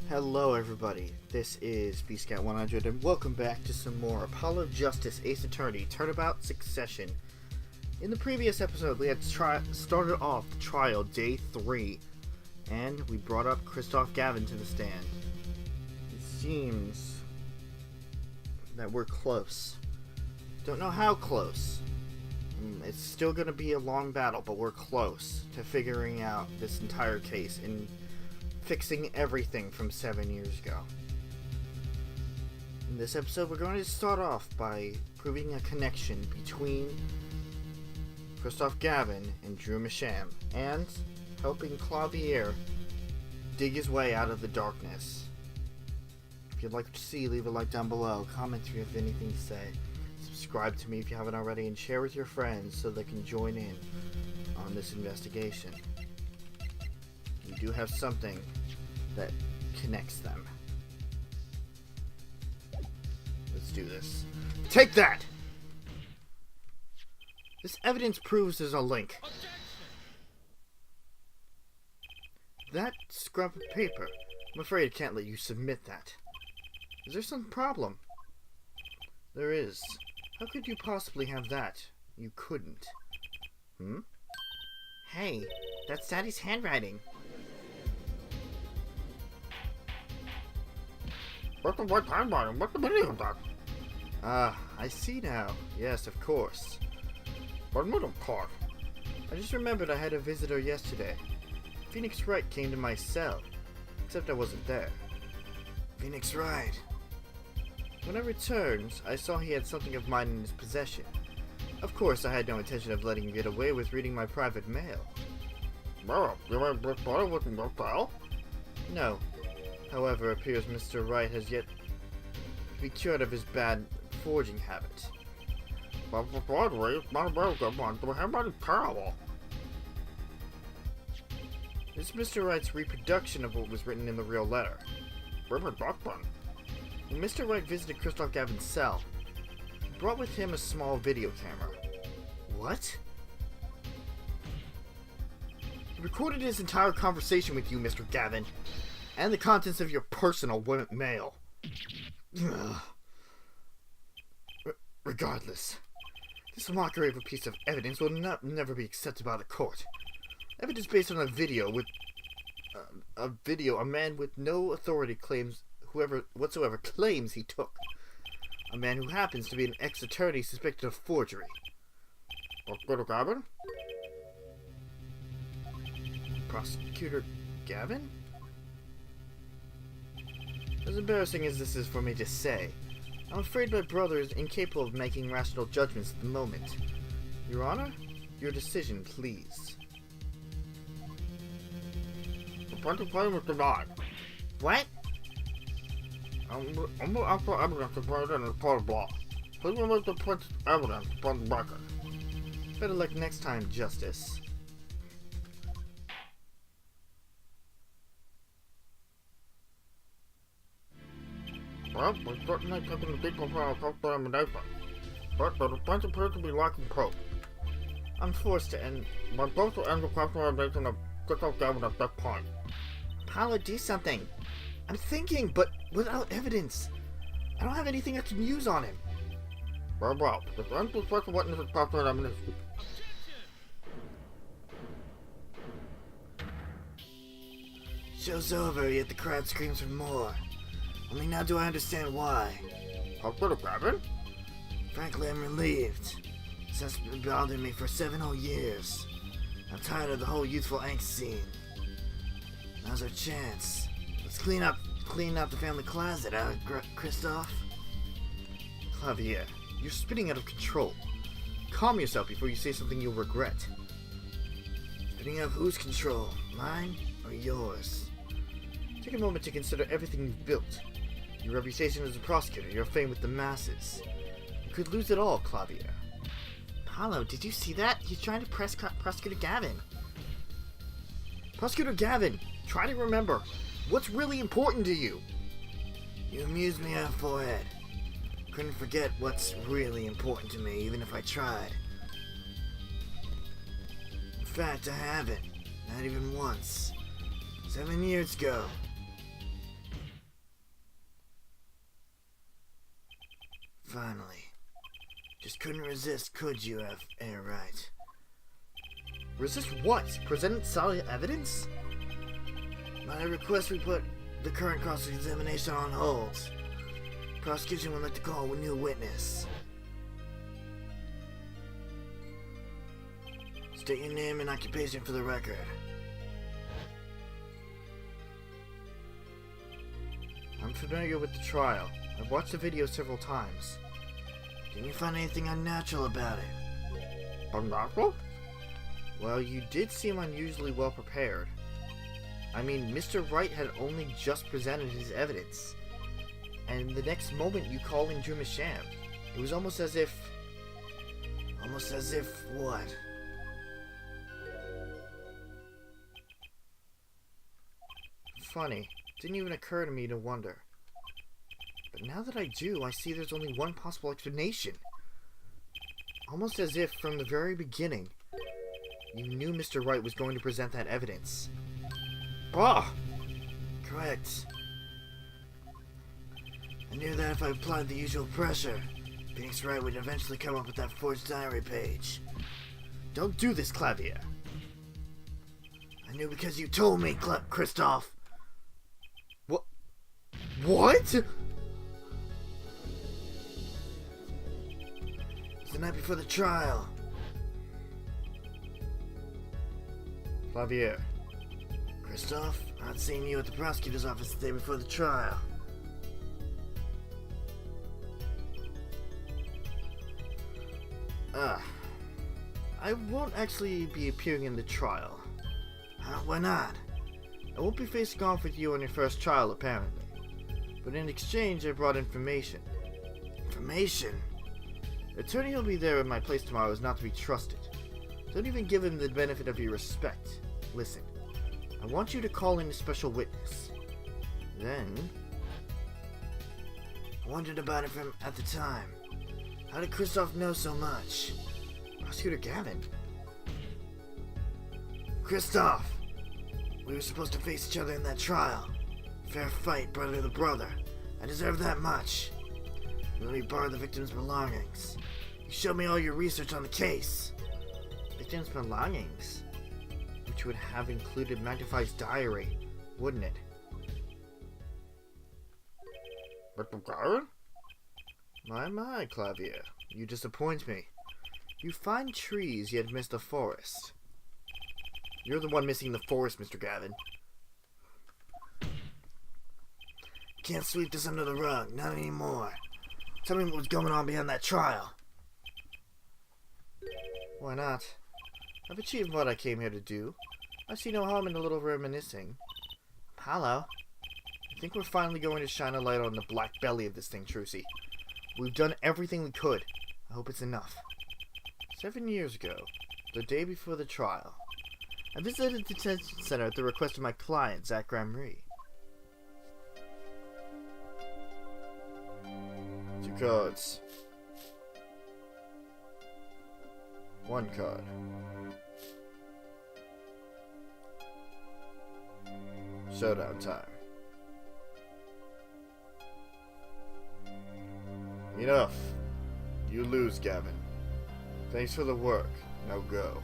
Hello everybody, this is BScout100 and welcome back to some more Apollo Justice Ace Attorney Turnabout Succession. In the previous episode we had started off trial day 3 and we brought up Christoph Gavin to the stand. It seems that we're close. Don't know how close. It's still going to be a long battle, but we're close to figuring out this entire case and fixing everything from 7 years ago. In this episode, we're going to start off by proving a connection between Christoph Gavin and Drew Masham, and helping Clavier dig his way out of the darkness. If you'd like to see, leave a like down below, comment if you have anything to say, subscribe to me if you haven't already, and share with your friends so they can join in on this investigation. We do have something that connects them. Let's do this. Take that! This evidence proves there's a link. That scrap of paper. I'm afraid I can't let you submit that. Is there some problem? There is. How could you possibly have that? You couldn't. Hey, that's Daddy's handwriting. What's the what handwriting? What's the meaning of that? Ah, I see now. Yes, of course. What middle card? I just remembered I had a visitor yesterday. Phoenix Wright came to my cell, except I wasn't there. Phoenix Wright. When I returned, I saw he had something of mine in his possession. Of course, I had no intention of letting him get away with reading my private mail. Well, you mean this body wasn't your pal? No. However, it appears Mr. Wright has yet to be cured of his bad forging habit. But for forgery, it's not a very good one. The handwriting's terrible. This is Mr. Wright's reproduction of what was written in the real letter. Reproduction? When Mr. Wright visited Christoph Gavin's cell, he brought with him a small video camera. What? He recorded his entire conversation with you, Mr. Gavin, and the contents of your personal mail. Regardless, this mockery of a piece of evidence will never be accepted by the court. Evidence based on a video a man with no authority claims whatsoever claims he took. A man who happens to be an ex-attorney suspected of forgery. Prosecutor Gavin? Prosecutor Gavin? As embarrassing as this is for me to say, I'm afraid my brother is incapable of making rational judgments at the moment. Your Honor, your decision, please. The plaintiff's claim is denied. What? I'm going to ask for evidence to put it in as part of law. Please remove the plaintiff's evidence from the record. Better luck next time, Justice. Well, we've certainly taken the details from our cross-examination, but the defense appears to be lacking proof. I'm forced to end. We're supposed to end the cross-examination of Christoph Gavin at this point. Paolo, do something. I'm thinking, but without evidence. I don't have anything I can use on him. Very well. This ends the special witness's cross-examination. Show's over, yet the crowd screams for more. Only now do I understand why. Prosecutor Gavin? Frankly, I'm relieved. This has been bothering me for 7 whole years. I'm tired of the whole youthful angst scene. Now's our chance. Let's clean out the family closet, Christoph? Clavier, you're spinning out of control. Calm yourself before you say something you'll regret. Spinning out of whose control? Mine or yours? Take a moment to consider everything you've built. Your reputation as a prosecutor, your fame with the masses. You could lose it all, Clavier. Paolo, did you see that? He's trying to press Prosecutor Gavin. Prosecutor Gavin, try to remember. What's really important to you? You amuse me, forehead. Couldn't forget what's really important to me, even if I tried. In fact, I haven't. Not even once. 7 years ago. finally. Just couldn't resist, could you, Air Right? Resist what? Present solid evidence? My request we put the current cross-examination on hold. Prosecution would like to call a new witness. State your name and occupation for the record. I'm familiar with the trial. I've watched the video several times. Didn't you find anything unnatural about it? Unnatural? Well, you did seem unusually well prepared. I mean, Mr. Wright had only just presented his evidence. And the next moment you call in Drew Masham. It was almost as if... Almost as if what? Funny. Didn't even occur to me to wonder. But now that I do, I see there's only one possible explanation. Almost as if, from the very beginning, you knew Mr. Wright was going to present that evidence. Ah! Correct. I knew that if I applied the usual pressure, Phoenix Wright would eventually come up with that forged diary page. Don't do this, Clavier. I knew because you told me, Christoph. What? It's the night before the trial. Clavier. Christoph, I'd seen you at the prosecutor's office the day before the trial. I won't actually be appearing in the trial. Why not? I won't be facing off with you on your first trial, apparently. But in exchange, I brought information. Information? The attorney who'll be there at my place tomorrow is not to be trusted. Don't even give him the benefit of your respect. Listen, I want you to call in a special witness. Then... I wondered about it from at the time. How did Christoph know so much? Prosecutor Gavin. Christoph! We were supposed to face each other in that trial. Fair fight, brother to brother. I deserve that much. You let me borrow the victim's belongings. You showed me all your research on the case. Victim's belongings? Which would have included Magnify's diary, wouldn't it? Victim diary? My, Clavier. You disappoint me. You find trees, yet miss the forest. You're the one missing the forest, Mr. Gavin. Can't sweep this under the rug, not anymore. Tell me what was going on behind that trial. Why not? I've achieved what I came here to do. I see no harm in a little reminiscing. Hello. I think we're finally going to shine a light on the black belly of this thing, Trucy. We've done everything we could. I hope it's enough. 7 years ago, the day before the trial, I visited the detention center at the request of my client, Zach Gramry. 2 cards. 1 card. Showdown time. Enough. You lose, Gavin. Thanks for the work. Now go.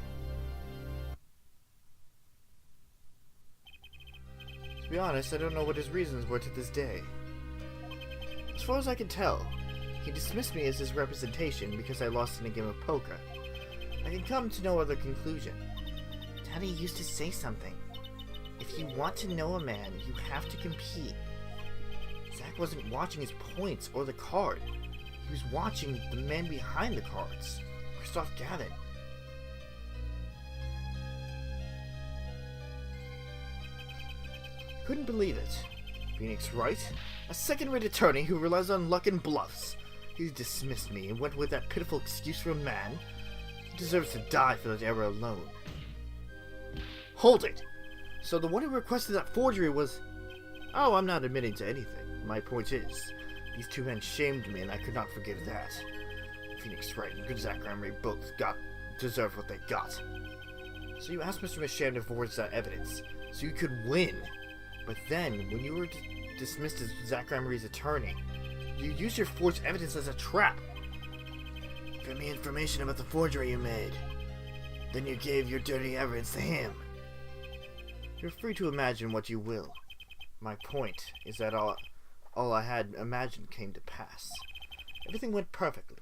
To be honest, I don't know what his reasons were to this day. As far as I can tell, he dismissed me as his representation because I lost in a game of poker. I can come to no other conclusion. Daddy used to say something. If you want to know a man, you have to compete. Zach wasn't watching his points or the card. He was watching the man behind the cards, Christoph Gavin. Couldn't believe it. Phoenix Wright, a second-rate attorney who relies on luck and bluffs. He dismissed me and went with that pitiful excuse for a man. He deserves to die for that error alone. Hold it! So the one who requested that forgery was... Oh, I'm not admitting to anything. My point is, these 2 men shamed me and I could not forgive that. Phoenix Wright and Zach Gramry both deserved what they got. So you asked Mr. Masham to forge that evidence, so you could win. But then, when you were dismissed as Zach Gramry's attorney, you You used your forged evidence as a trap. Give me information about the forgery you made. Then you gave your dirty evidence to him. You're free to imagine what you will. My point is that all I had imagined came to pass. Everything went perfectly.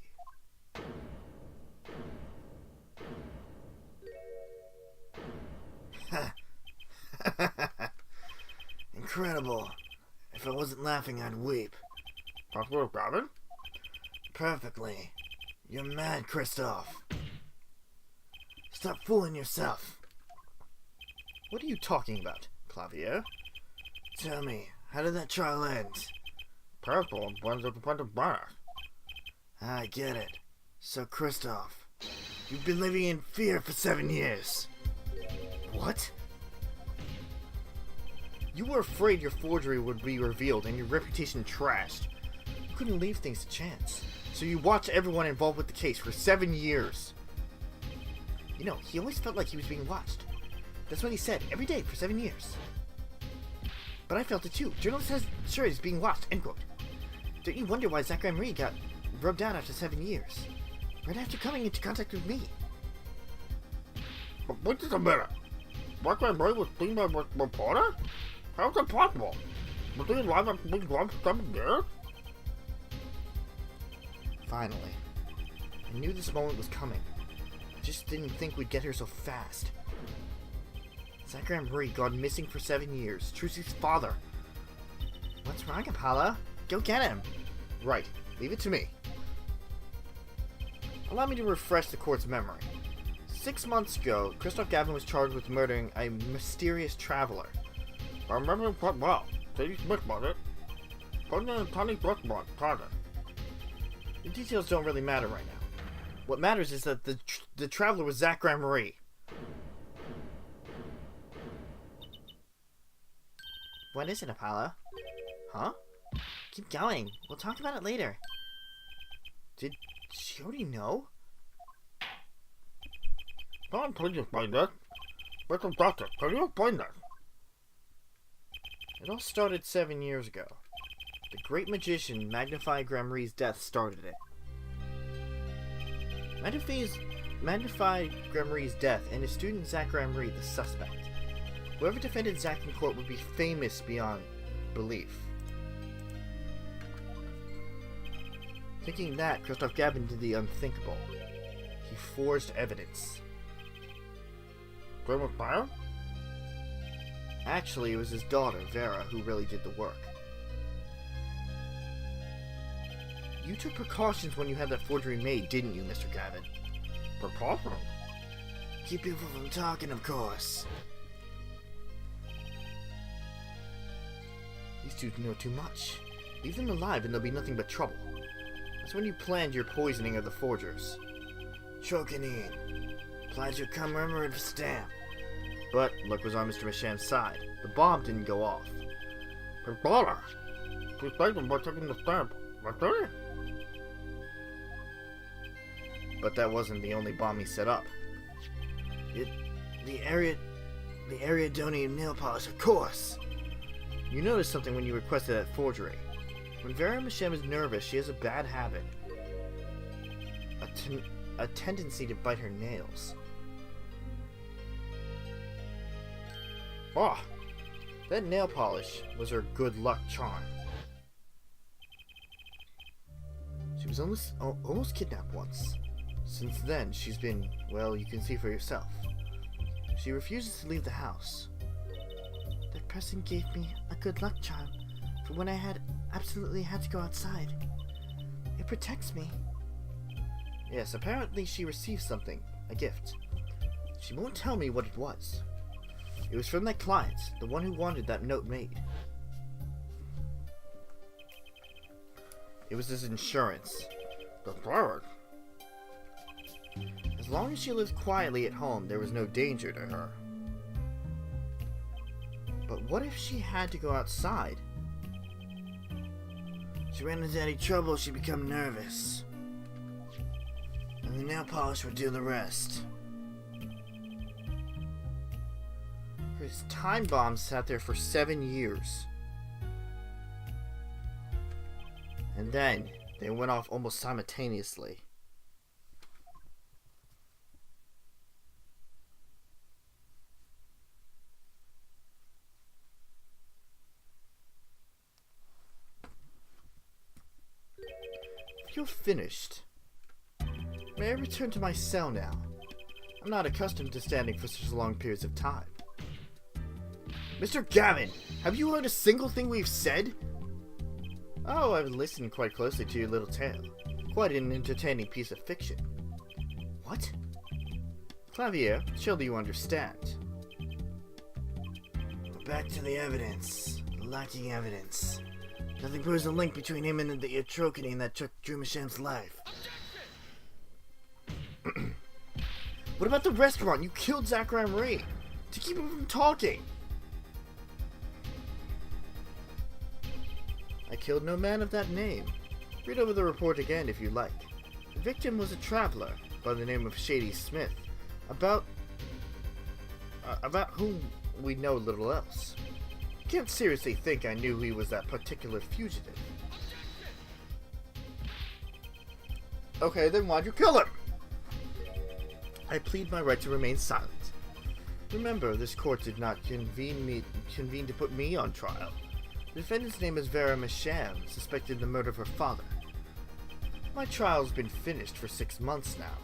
Incredible. If I wasn't laughing, I'd weep. Possible Robin? Perfectly. You're mad, Christoph. Stop fooling yourself. What are you talking about, Clavier? Tell me, how did that trial end? Purple burns up upon the bar. I get it. So, Christoph, you've been living in fear for 7 years. What? You were afraid your forgery would be revealed and your reputation trashed. You couldn't leave things to chance. So you watched everyone involved with the case for 7 years. You know, he always felt like he was being watched. That's what he said every day for 7 years. But I felt it too. Journalist says sure he's being watched, end quote. Don't you wonder why Zach Marie got rubbed out after 7 years? Right after coming into contact with me. But wait a minute. Zach Marie was seen by a reporter? How's that possible? Was he alive after being watched 7 years? Finally. I knew this moment was coming. I just didn't think we'd get here so fast. Zachary Marie gone missing for 7 years. Trucy's father. What's wrong, Apollo? Go get him. Right. Leave it to me. Allow me to refresh the court's memory. 6 months ago, Christoph Gavin was charged with murdering a mysterious traveler. I remember him quite well. Sadie Smith was it. Put in a tiny restaurant, private. The details don't really matter right now. What matters is that the traveler was Zach Marie. What is it, Apollo? Huh? Keep going. We'll talk about it later. Did she already know? Don't please explain this. Mr. Doctor, can you explain this? It all started 7 years ago. The great magician Magnify Grammarie's death started it. Magnify Grammarie's death and his student Zach Grammarie the suspect. Whoever defended Zach in court would be famous beyond belief. Thinking that, Christoph Gavin did the unthinkable. He forged evidence. Grandma Fire? Actually, it was his daughter, Vera, who really did the work. You took precautions when you had that forgery made, didn't you, Mr. Gavin? Precautions? Keep people from talking, of course. These two know too much. Leave them alive and there'll be nothing but trouble. That's when you planned your poisoning of the forgers. Trocanine. Plagiar commemorative stamp. But luck was on Mr. Mishan's side. The bomb didn't go off. His daughter. She saved him by taking the stamp. Right there. But that wasn't the only bomb he set up. The Ariadonian nail polish, of course. You noticed something when you requested that forgery. When Vera Mishan is nervous, she has a bad habit. A tendency to bite her nails. Ah! That nail polish was her good luck charm. She was almost kidnapped once. Since then, she's been, well, you can see for yourself. She refuses to leave the house. That person gave me a good luck charm for when I absolutely had to go outside. It protects me. Yes, apparently she received something, a gift. She won't tell me what it was. It was from that client, the one who wanted that note made. It was his insurance. The forward. As long as she lived quietly at home, there was no danger to her. But what if she had to go outside? She ran into any trouble, she'd become nervous. And the nail polish would do the rest. His time bomb sat there for 7 years. And then they went off almost simultaneously. If you're finished, may I return to my cell now? I'm not accustomed to standing for such long periods of time. Mr. Gavin, have you heard a single thing we've said? Oh, I've listened quite closely to your little tale. Quite an entertaining piece of fiction. What? Clavier, surely you understand. But back to the evidence. Lacking evidence. Nothing proves a link between him and the atrocity that took Drew Masham's life. What about the restaurant? You killed Zachary Marie to keep him from talking. I killed no man of that name. Read over the report again if you like. The victim was a traveler by the name of Shady Smith, about whom we know little else. Can't seriously think I knew he was that particular fugitive. Okay, then why'd you kill him? I plead my right to remain silent. Remember, this court did not convene to put me on trial. The defendant's name is Vera Masham, suspected in the murder of her father. My trial's been finished for 6 months now.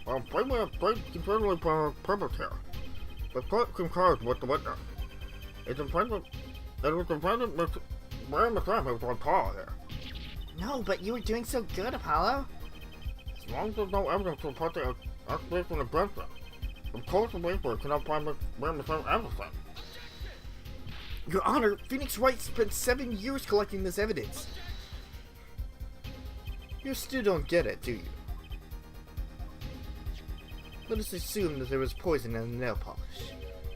Well, plainly a straight internally purpose here. The court concurs with the witness. It was the defendant, Mr. Graham Sam, who was on trial here. No, but you were doing so good, Apollo. As long as there's no evidence to support the accusation against him, the court of Levi cannot find Mr. Graham Sam everything. Your Honor, Phoenix Wright spent 7 years collecting this evidence. You still don't get it, do you? Let us assume that there was poison in the nail polish.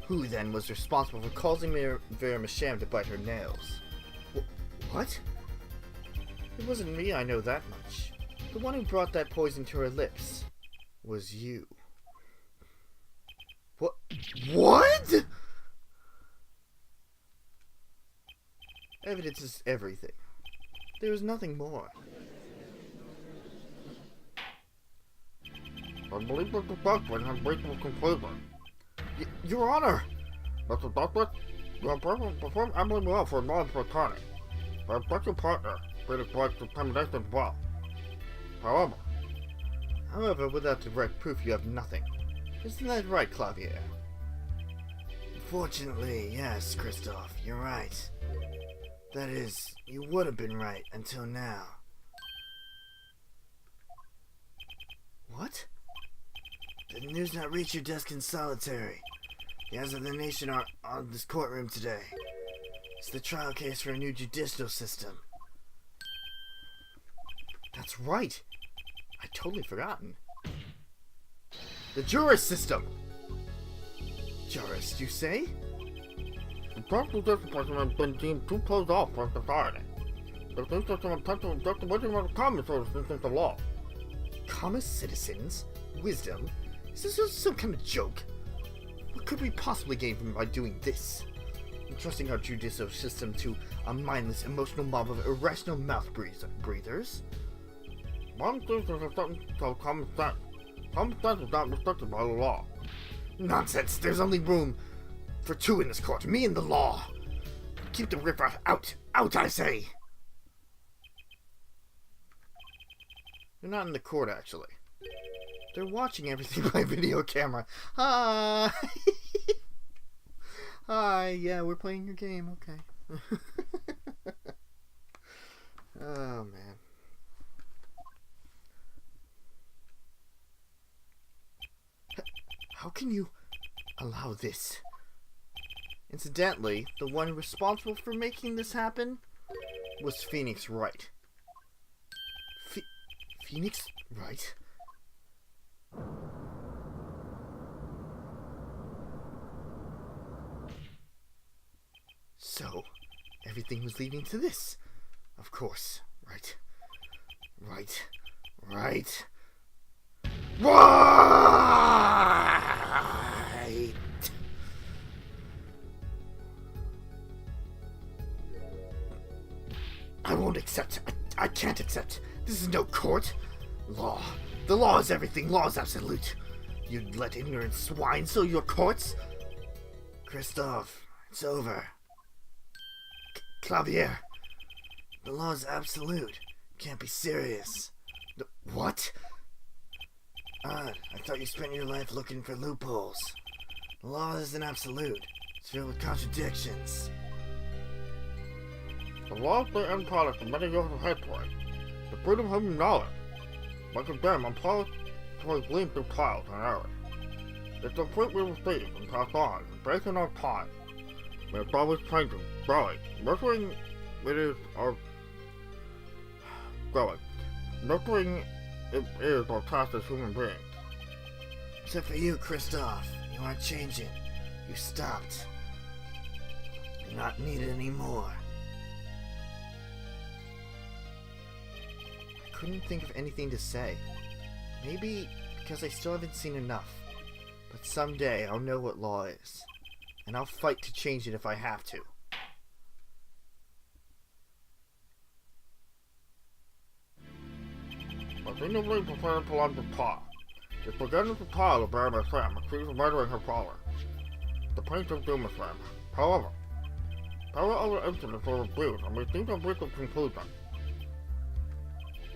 Who then was responsible for causing Vera Masham to bite her nails? What? It wasn't me, I know that much. The one who brought that poison to her lips was you. What? What? Evidence is everything. There is nothing more. I believe that the suspect has reasonable conclusion. Your Honor! Mr. Douglas, you have performed eminently well for a law attorney. I expect your partner, Phoenix Wright's determination as well. However, without direct proof, you have nothing. Isn't that right, Clavier? Unfortunately, yes, Christoph, you're right. That is, you would have been right until now. What? Did the news not reach your desk in solitary? The eyes of the nation are on this courtroom today. It's the trial case for a new judicial system. That's right. I'd totally forgotten. The jurist system! Jurist, you say? The current judicial system has been deemed too closed off from society. There seems to be some attempt to inject the wisdom of the common citizens into law. Common citizens? Wisdom? Is this just some kind of joke? What could we possibly gain from by doing this? Entrusting our judicial system to a mindless, emotional mob of irrational mouth breathers? One seems to have something called common sense. Common sense is not restricted by the law. Nonsense! There's only room for 2 in this court, me and the law! Keep the riffraff out! Out, I say! They're not in the court, actually. They're watching everything by video camera. Hi! Hi, yeah, we're playing your game, okay. Oh, man. How can you allow this? Incidentally, the one responsible for making this happen was Phoenix Wright. Phoenix Wright? So, everything was leading to this. Of course. Right. I won't accept. I can't accept. This is no court. Law. The law is everything. Law is absolute. You'd let ignorant swine seal your courts? Christophe, it's over. Clavier, the law is absolute. Can't be serious. What? Odd. I thought you spent your life looking for loopholes. The law isn't absolute. It's filled with contradictions. The law is the end product of many years of history. The freedom of human knowledge. Like a dam on planetary gleam through trials and errors. It's the fruit we receive and pass on, based on our time. But it's always changing, growing. Nurturing it is our growing. Nurturing it is our task as human beings. Except for you, Christophe. You aren't changing. You stopped. You're not needed anymore. I couldn't think of anything to say. Maybe because I still haven't seen enough. But someday I'll know what law is. And I'll fight to change it if I have to. Presumably prepared to land the trial. It's beginning the trial of Baroness Sam, accused of murdering her father. The plaintiff doom is Sam. However, several other incidents were abused, and we seem to have reached a conclusion.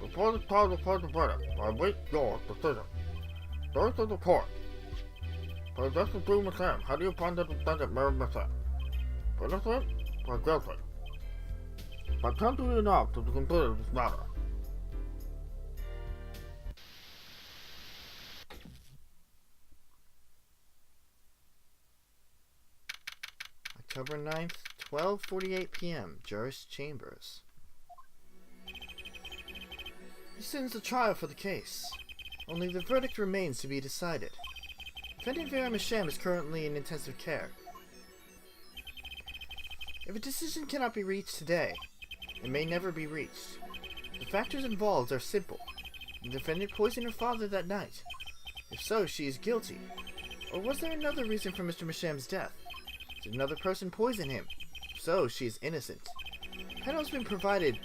Before the trial declares the verdict, I await your decision. First is the court. For Justice Doom is Sam, how do you find the defendant married Miss Sam? Innocent or guilty? My time to be enough to consider this matter. October 9th, 12:48 p.m. Juris Chambers. This ends the trial for the case. Only the verdict remains to be decided. Defendant Vera Misham is currently in intensive care. If a decision cannot be reached today, it may never be reached. The factors involved are simple. The defendant poisoned her father that night. If so, she is guilty. Or was there another reason for Mr. Misham's death? Did another person poison him? If so, she is innocent. A panel has been provided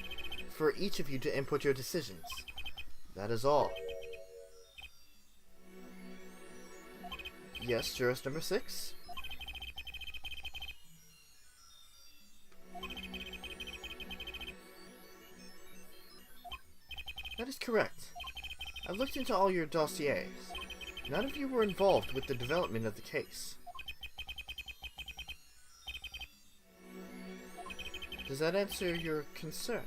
for each of you to input your decisions. That is all. Yes, jurist number 6? That is correct. I've looked into all your dossiers. None of you were involved with the development of the case. Does that answer your concern?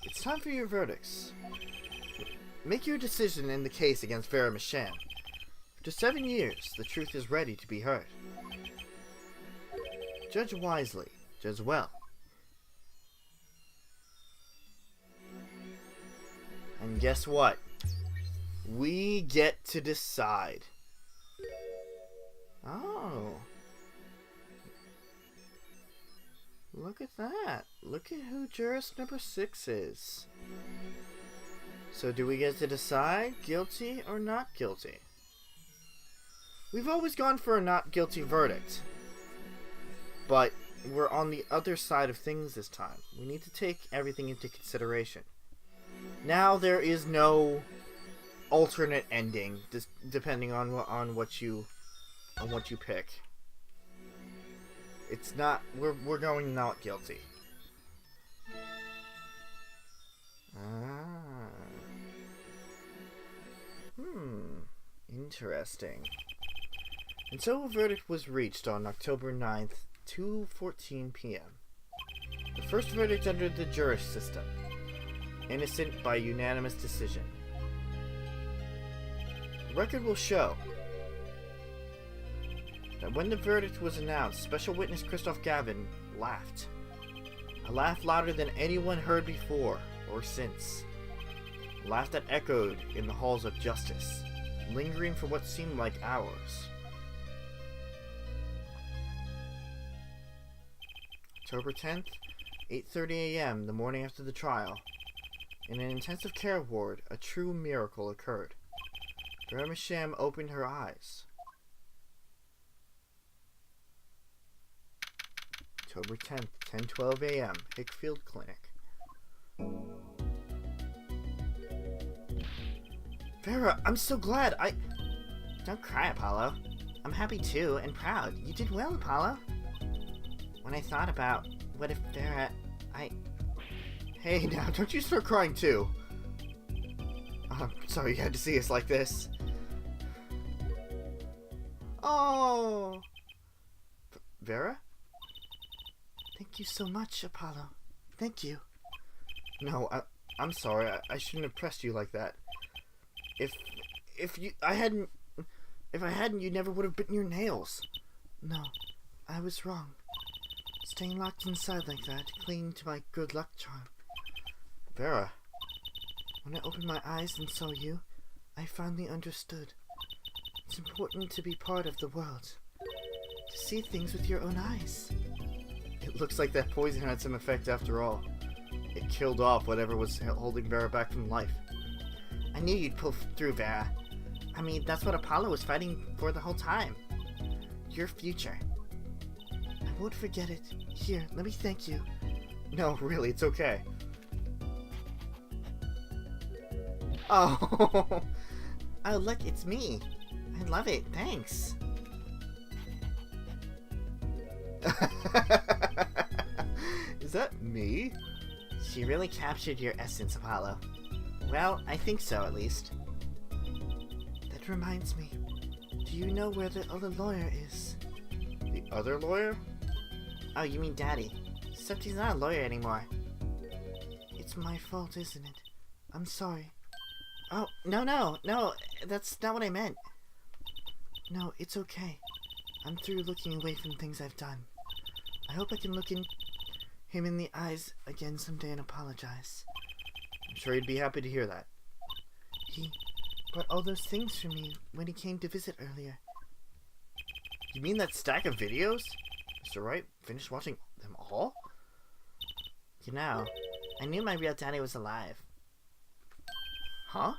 It's time for your verdicts. Make your decision in the case against Vera Misham. After 7 years, the truth is ready to be heard. Judge wisely. Judge well. And guess what? We get to decide. Oh. Look at that. Look at who jurist number 6 is. So do we get to decide guilty or not guilty? We've always gone for a not guilty verdict. But we're on the other side of things this time. We need to take everything into consideration. Now there is no alternate ending, depending on what you pick. It's not. We're going not guilty. Interesting. And so a verdict was reached on October 9th, 2:14 p.m. The first verdict under the juris system. Innocent by unanimous decision. The record will show that when the verdict was announced, Special Witness Christophe Gavin laughed. A laugh louder than anyone heard before or since. A laugh that echoed in the halls of justice, lingering for what seemed like hours. October 10th, 8:30 a.m., the morning after the trial. In an intensive care ward, a true miracle occurred. Vera Misham opened her eyes. October 10th, 10:12 a.m., Hickfield Clinic. Vera, I'm so glad. Don't cry, Apollo. I'm happy too, and proud. You did well, Apollo. When I thought about what if Vera... Hey, now, don't you start crying too. I'm sorry you had to see us like this. Oh! Vera? Thank you so much, Apollo. Thank you. No, I'm sorry. I shouldn't have pressed you like that. If I hadn't, you never would have bitten your nails. No, I was wrong. Staying locked inside like that, clinging to my good luck charm. Vera. When I opened my eyes and saw you, I finally understood. It's important to be part of the world. To see things with your own eyes. It looks like that poison had some effect after all. It killed off whatever was holding Vera back from life. I knew you'd pull through, Vera. I mean, that's what Apollo was fighting for the whole time. Your future. I won't forget it. Here, let me thank you. No, really, it's okay. Oh, oh, look, it's me. I love it. Thanks. Is that me? She really captured your essence, Apollo. Well, I think so, at least. That reminds me. Do you know where the other lawyer is? The other lawyer? Oh, you mean Daddy. Except he's not a lawyer anymore. It's my fault, isn't it? I'm sorry. Oh, no, that's not what I meant. No, it's okay. I'm through looking away from things I've done. I hope I can look him in the eyes again someday and apologize. I'm sure he'd be happy to hear that. He brought all those things for me when he came to visit earlier. You mean that stack of videos? Mr. Wright finished watching them all? You know, I knew my real daddy was alive. Huh?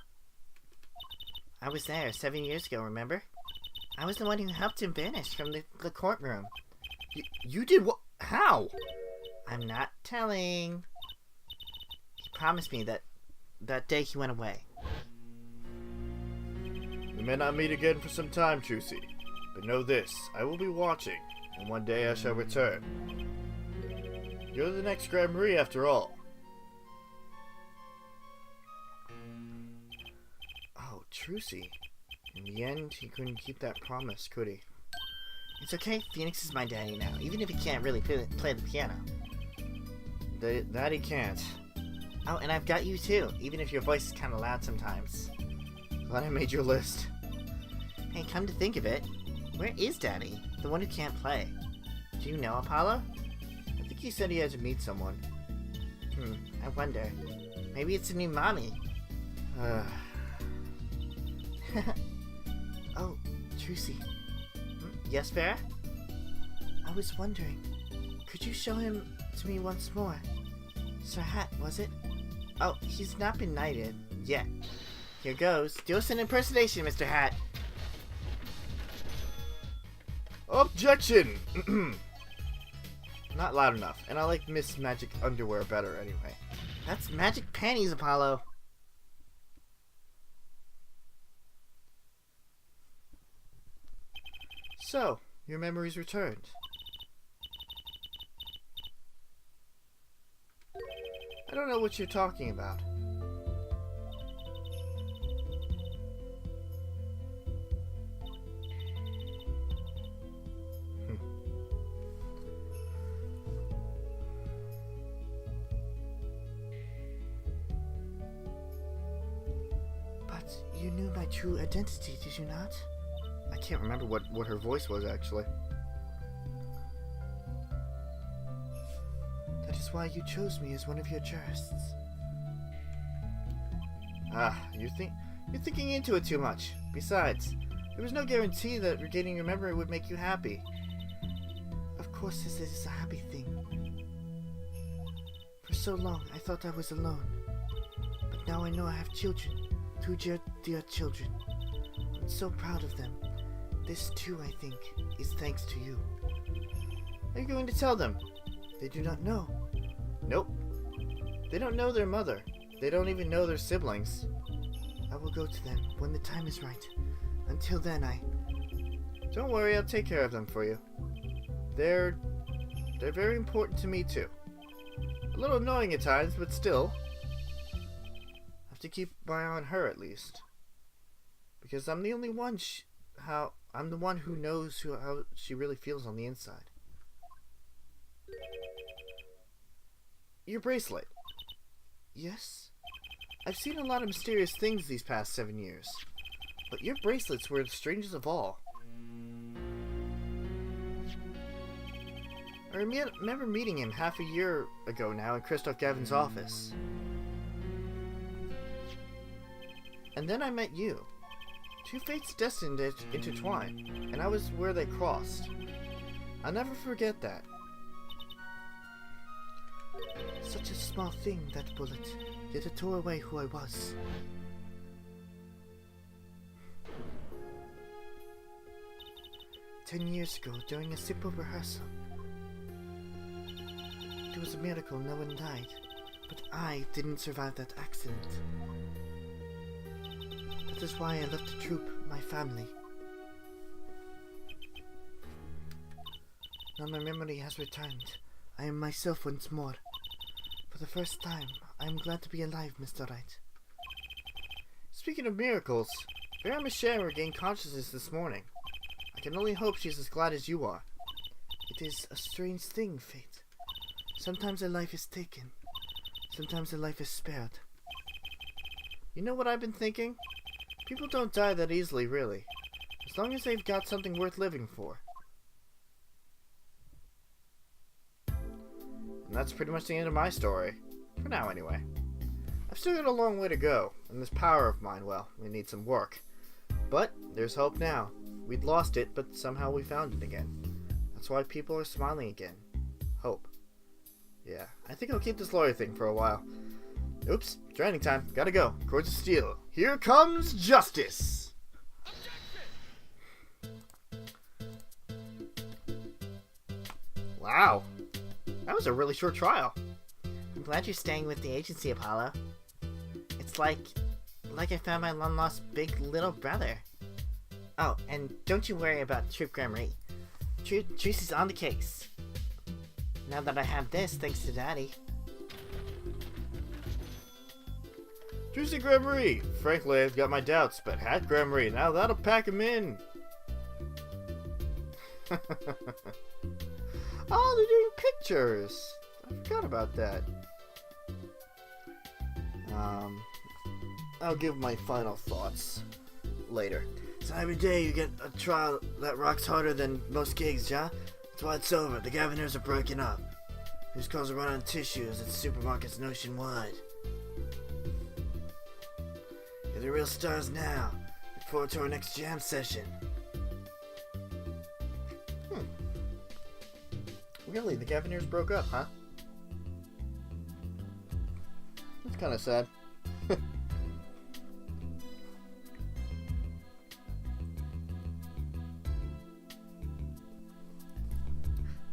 I was there 7 years ago, remember? I was the one who helped him vanish from the courtroom. You did what? How? I'm not telling. He promised me that day he went away. We may not meet again for some time, Suzie, but know this, I will be watching, and one day I shall return. You're the next Grand Marie after all. Oh, Trucy. In the end, he couldn't keep that promise, could he? It's okay, Phoenix is my daddy now, even if he can't really play the piano. That he can't. Oh, and I've got you too, even if your voice is kind of loud sometimes. Glad I made your list. Hey, come to think of it, where is Daddy? The one who can't play. Do you know Apollo? I think he said he had to meet someone. I wonder. Maybe it's a new mommy. Oh, Trucy. Yes, Vera? I was wondering, could you show him to me once more? Sir Hat, was it? Oh, he's not been knighted yet. Here goes. Do us an impersonation, Mr. Hat. Objection! Not loud enough, and I like Miss Magic Underwear better anyway. That's Magic Panties, Apollo. So, your memory's returned. I don't know what you're talking about. But you knew my true identity, did you not? I can't remember what her voice was, actually. That is why you chose me as one of your jurists. You're thinking into it too much. Besides, there was no guarantee that regaining your memory would make you happy. Of course, this is a happy thing. For so long, I thought I was alone. But now I know I have children. Two dear children. I'm so proud of them. This, too, I think, is thanks to you. Are you going to tell them? They do not know. Nope. They don't know their mother. They don't even know their siblings. I will go to them when the time is right. Until then, Don't worry, I'll take care of them for you. They're very important to me, too. A little annoying at times, but still. I have to keep my eye on her, at least. Because I'm the only one I'm the one who knows how she really feels on the inside. Your bracelet. Yes? I've seen a lot of mysterious things these past 7 years. But your bracelets were the strangest of all. I remember meeting him half a year ago now in Christoph Gavin's office. And then I met you. Two fates destined to intertwine, and I was where they crossed. I'll never forget that. Such a small thing, that bullet, yet it tore away who I was. "10 years ago, during a simple rehearsal, it was a miracle no one died, but I didn't survive that accident. That is why I left the troupe, my family. Now my memory has returned. I am myself once more. For the first time, I am glad to be alive, Mr. Wright." Speaking of miracles, Vera Michelle regained consciousness this morning. I can only hope she's as glad as you are. It is a strange thing, fate. Sometimes a life is taken. Sometimes a life is spared. You know what I've been thinking? People don't die that easily, really. As long as they've got something worth living for. And that's pretty much the end of my story. For now, anyway. I've still got a long way to go, and this power of mine, well, we need some work. But there's hope now. We'd lost it, but somehow we found it again. That's why people are smiling again. Hope. Yeah, I think I'll keep this lawyer thing for a while. Oops, training time. Gotta go. Courts of Steel. Here comes justice! Wow. That was a really short trial. I'm glad you're staying with the agency, Apollo. It's like I found my long-lost big little brother. Oh, and don't you worry about Troop Gramarye. Trucy's on the case. Now that I have this, thanks to Daddy. Suzie Gramarye. Frankly, I've got my doubts, but Hat Gramarye, now that'll pack him in. Oh, they're doing pictures. I forgot about that. I'll give my final thoughts later. So every day you get a trial that rocks harder than most gigs, yeah? That's why it's over. The Governors are breaking up. Who's caused a run on tissues at supermarkets nationwide? You're the real stars now. Look forward to our next jam session. Really, the Governors broke up, huh? That's kind of sad.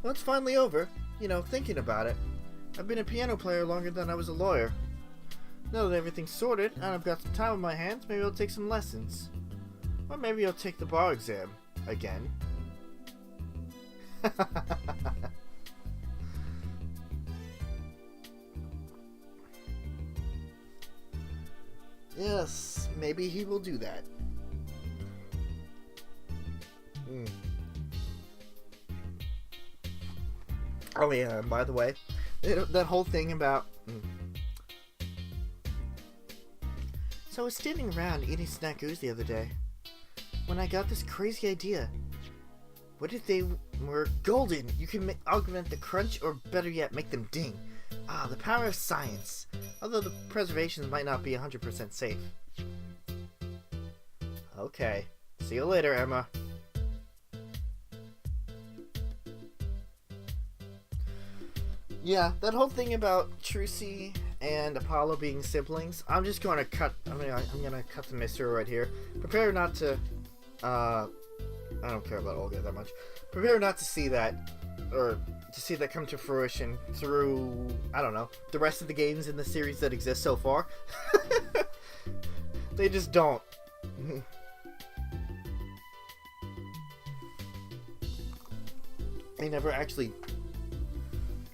Well, it's finally over. You know, thinking about it. I've been a piano player longer than I was a lawyer. Now that everything's sorted and I've got some time on my hands, maybe I'll take some lessons. Or maybe I'll take the bar exam. Again. Yes, maybe he will do that. Oh yeah, and by the way, that whole thing about... So I was standing around eating snackoos the other day, when I got this crazy idea. What if they were golden? You can augment the crunch, or better yet, make them ding. Ah, the power of science. Although the preservations might not be 100% safe. Okay. See you later, Emma. Yeah, that whole thing about Trucy and Apollo being siblings, I'm just gonna cut. I'm gonna cut the mystery right here. Prepare not to. I don't care about Olga that much. Prepare not to see that or to see that come to fruition through, I don't know, the rest of the games in the series that exist so far. They just don't. They never actually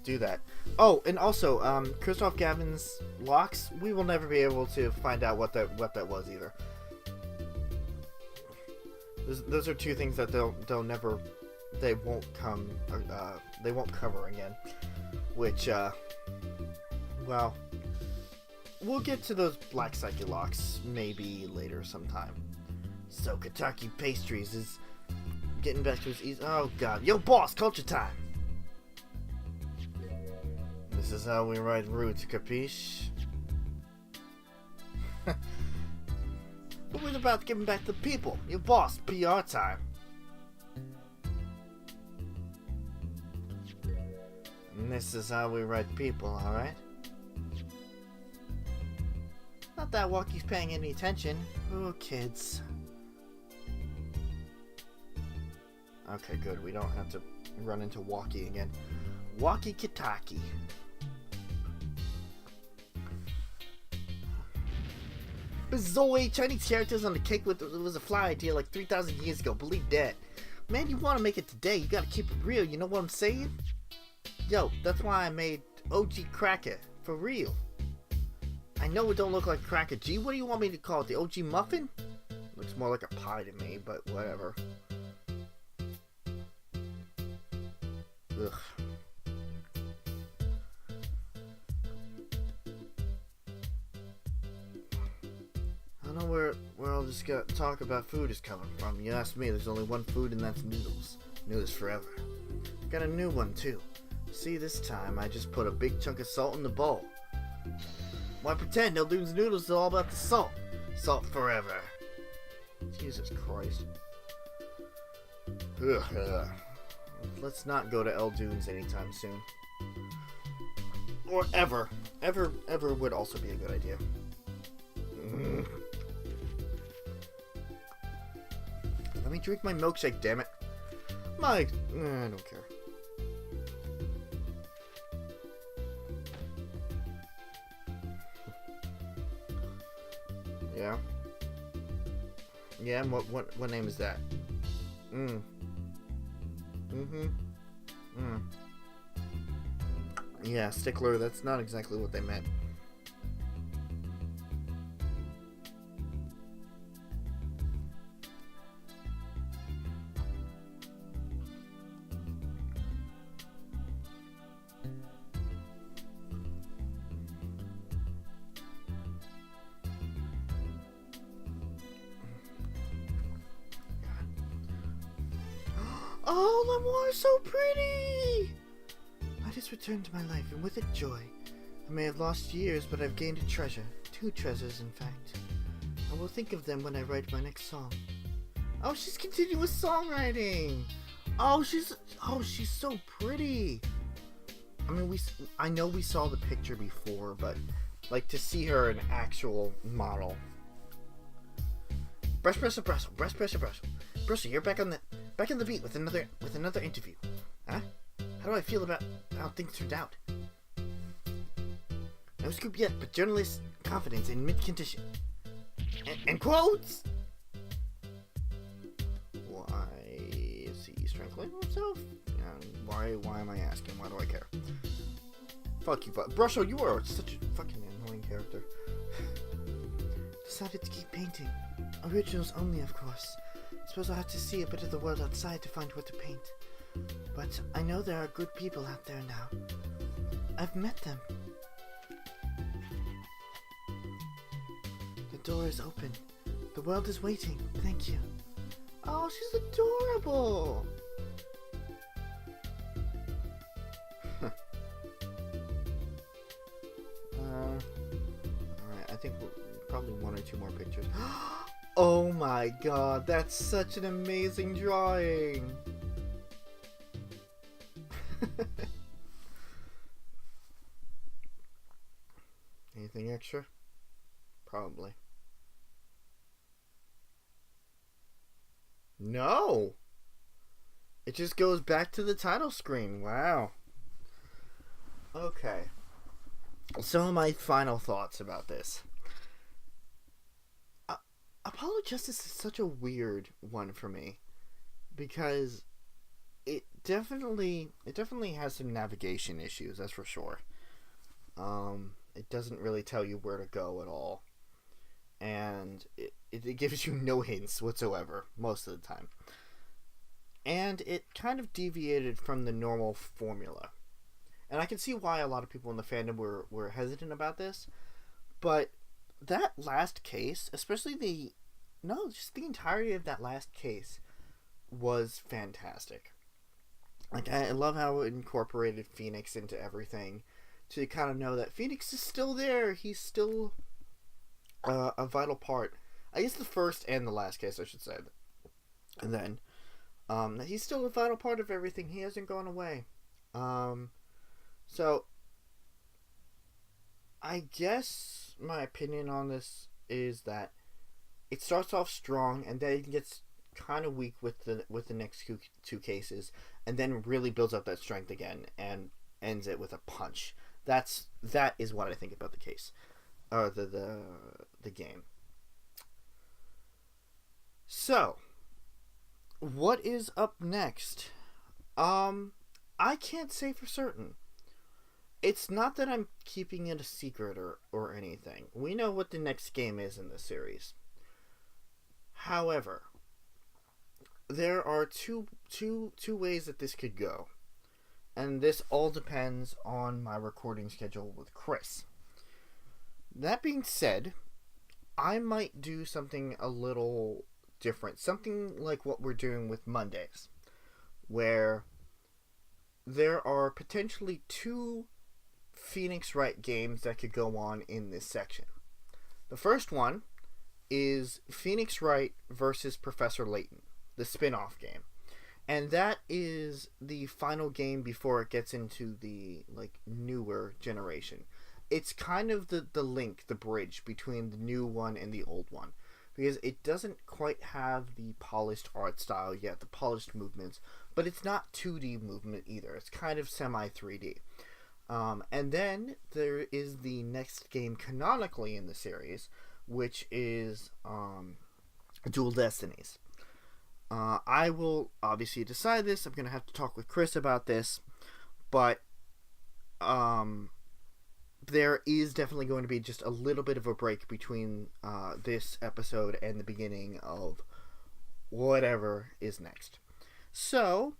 do that. Oh, and also, Christoph Gavin's locks, we will never be able to find out what that was either. Those are two things that they won't cover again. Which, well, we'll get to those black psyche locks maybe later sometime. So Kentucky Pastries is getting back to his oh god, yo boss, culture time. This is how we write roots, capiche? But we're about giving back to the people. Your boss, PR time. And this is how we write people, alright? Not that Walkie's paying any attention. Oh, kids. Okay, good. We don't have to run into Walkie again. Walkie Kitaki. Bizoi, Chinese characters on the cake was a fly idea like 3,000 years ago. Believe that. Man, you want to make it today, you gotta keep it real, you know what I'm saying? Yo, that's why I made OG Cracker. For real. I know it don't look like Cracker. G, what do you want me to call it? The OG Muffin? Looks more like a pie to me, but whatever. Ugh. I don't know where all this talk about food is coming from. You ask me, there's only one food and that's noodles. Noodles forever. Got a new one too. See, this time I just put a big chunk of salt in the bowl. Why pretend? Eldoon's noodles is all about the salt. Salt forever. Jesus Christ. Ugh. Let's not go to Eldoon's anytime soon. Or ever. Ever would also be a good idea. Let me drink my milkshake, damn it. I don't care. Yeah. Yeah, and what name is that? Yeah, Stickler, that's not exactly what they meant. Oh, Lemoire is so pretty! Light has returned to my life, and with it joy. I may have lost years, but I've gained a treasure. 2 treasures, in fact. I will think of them when I write my next song. Oh, she's continuing with songwriting! Oh, she's so pretty! I mean, I know we saw the picture before, but, like, to see her an actual model. Brush, brush, brush, brush, brush, brush. Brushy, you're back on the beat with another interview. Huh? How do I feel about how things turned out? No scoop yet, but journalist confidence in mid-condition. And quotes! Why is he strangling himself? Why am I asking? Why do I care? Fuck you, Brusho, you are such a fucking annoying character. Decided to keep painting. Originals only, of course. Suppose I'll have to see a bit of the world outside to find what to paint. But I know there are good people out there now. I've met them. The door is open. The world is waiting. Thank you. Oh, she's adorable. Alright, I think probably 1 or 2 more pictures. Oh my god, that's such an amazing drawing! Anything extra? Probably. No! It just goes back to the title screen. Wow. Okay. Some of my final thoughts about this. Apollo Justice is such a weird one for me because it definitely has some navigation issues, that's for sure. It doesn't really tell you where to go at all, and it gives you no hints whatsoever most of the time. And it kind of deviated from the normal formula. And I can see why a lot of people in the fandom were hesitant about this. But that last case, especially just the entirety of that last case was fantastic. Like, I love how it incorporated Phoenix into everything to kind of know that Phoenix is still there. He's still a vital part. I guess the first and the last case, I should say. And then he's still a vital part of everything. He hasn't gone away. So, I guess my opinion on this is that it starts off strong and then it gets kind of weak with the next two cases, and then really builds up that strength again and ends it with a punch. That is what I think about the case, or the game. So, what is up next? I can't say for certain. It's not that I'm keeping it a secret or anything. We know what the next game is in this series. However, there are two ways that this could go. And this all depends on my recording schedule with Chris. That being said, I might do something a little different. Something like what we're doing with Mondays. Where there are potentially two Phoenix Wright games that could go on in this section. The first one is Phoenix Wright versus Professor Layton, the spin-off game. And that is the final game before it gets into the newer generation. It's kind of the link, the bridge between the new one and the old one. Because it doesn't quite have the polished art style yet, the polished movements, but it's not 2D movement either. It's kind of semi-3D. And then there is the next game canonically in the series, which is Dual Destinies. I will obviously decide this. I'm going to have to talk with Chris about this. But there is definitely going to be just a little bit of a break between this episode and the beginning of whatever is next. So,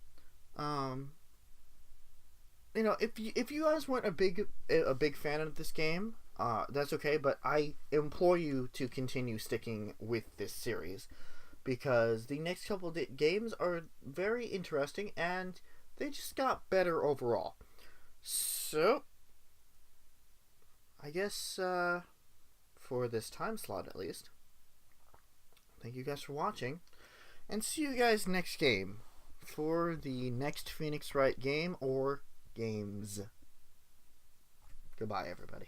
if you guys weren't a big fan of this game, that's okay. But I implore you to continue sticking with this series because the next couple of games are very interesting and they just got better overall. So, I guess for this time slot at least, thank you guys for watching, and see you guys next game for the next Phoenix Wright game or games. Goodbye, everybody.